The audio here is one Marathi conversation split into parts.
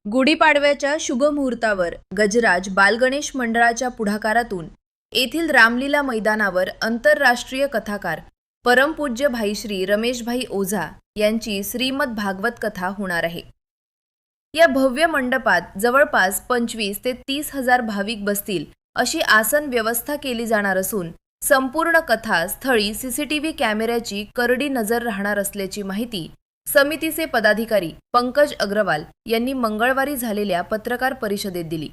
गुढीपाडव्याच्या शुभ मुहूर्तावर गजराज बालगणेश मंडळाच्या पुढाकारातून येथील रामलीला मैदानावर आंतरराष्ट्रीय कथाकार परमपूज्य भाई श्री रमेशभाई ओझा यांची श्रीमद भागवत कथा होणार आहे। या भव्य मंडपात जवळपास 25 ते 30 हजार भाविक बसतील अशी आसन व्यवस्था केली जाणार असून संपूर्ण कथा स्थळी सीसीटीव्ही कॅमेऱ्याची करडी नजर राहणार असल्याची माहिती समितीचे पदाधिकारी पंकज अग्रवाल यांनी मंगळवारी झालेल्या पत्रकार परिषदेत दिली।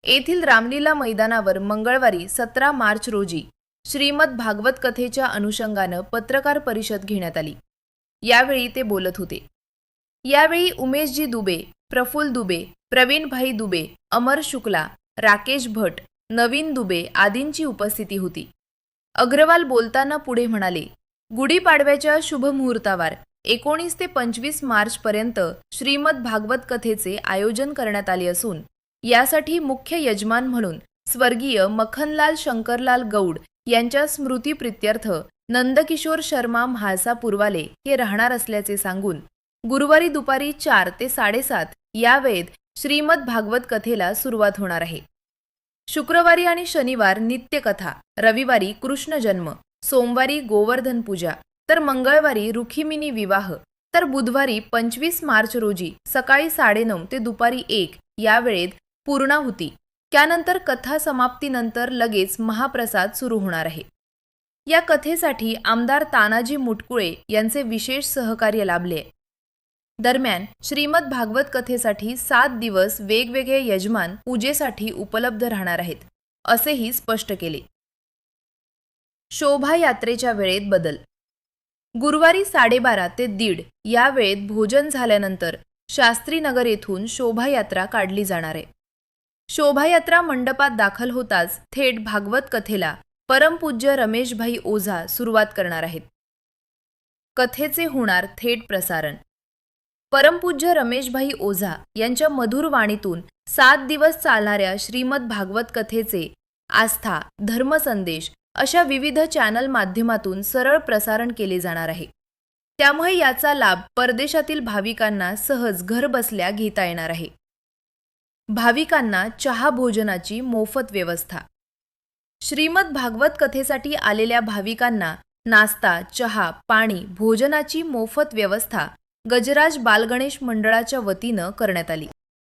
येथील रामलीला मैदानावर मंगळवारी 17 मार्च रोजी श्रीमद भागवत कथेच्या अनुषंगाने पत्रकार परिषद घेण्यात आली। यावेळी ते बोलत होते। यावेळी उमेशजी दुबे, प्रफुल्ल दुबे, प्रवीणभाई दुबे, अमर शुक्ला, राकेश भट, नवीन दुबे आदींची उपस्थिती होती। अग्रवाल बोलताना पुढे म्हणाले, गुढीपाडव्याच्या शुभ मुहूर्तावर 19 ते 25 मार्च पर्यंत श्रीमद भागवत कथेचे आयोजन करण्यात आले असून यासाठी मुख्य यजमान म्हणून स्वर्गीय मखनलाल शंकरलाल गौड यांच्या स्मृतीप्रित्यर्थ नंदकिशोर शर्मा म्हाळसा पुरवाले हे राहणार असल्याचे सांगून गुरुवारी दुपारी 4 ते 7:30 या वेळेत श्रीमद भागवत कथेला सुरुवात होणार आहे। शुक्रवारी आणि शनिवार नित्यकथा, रविवारी कृष्ण जन्म, सोमवारी गोवर्धन पूजा तर मंगळवारी रुखिमिनी विवाह तर बुधवारी 25 मार्च रोजी सकाळी 9:30 ते दुपारी 1 या वेळेत पूर्णाहुती। त्यानंतर कथा समाप्तीनंतर लगेच महाप्रसाद सुरू होणार आहे। या कथेसाठी आमदार तानाजी मुटकुळे यांचे विशेष सहकार्य लाभले। दरम्यान श्रीमद भागवत कथेसाठी 7 दिवस वेगवेगळे यजमान पूजेसाठी उपलब्ध राहणार आहेत असेही स्पष्ट केले। शोभायात्रेच्या वेळेत बदल। गुरुवारी 12:30 ते 1:30 या वेळेत भोजन झाल्यानंतर शास्त्रीनगर येथून शोभायात्रा काढली जाणार आहे। शोभायात्रा मंडपात दाखल होताच थेट भागवत कथेला परमपूज्य रमेशभाई ओझा सुरुवात करणार आहेत। कथेचे होणार थेट प्रसारण। परमपूज्य रमेशभाई ओझा यांच्या मधुर वाणीतून 7 दिवस चालणाऱ्या श्रीमद भागवत कथेचे आस्था, धर्मसंदेश अशा विविध चॅनल माध्यमातून सरळ प्रसारण केले जाणार आहे। त्यामुळे याचा लाभ परदेशातील भाविकांना सहज घरबसल्या घेता येणार आहे। भाविकांना चहा भोजनाची मोफत व्यवस्था। श्रीमद भागवत कथेसाठी आलेल्या भाविकांना नाश्ता, चहा, पाणी, भोजनाची मोफत व्यवस्था गजराज बालगणेश मंडळाच्या वतीनं करण्यात आली।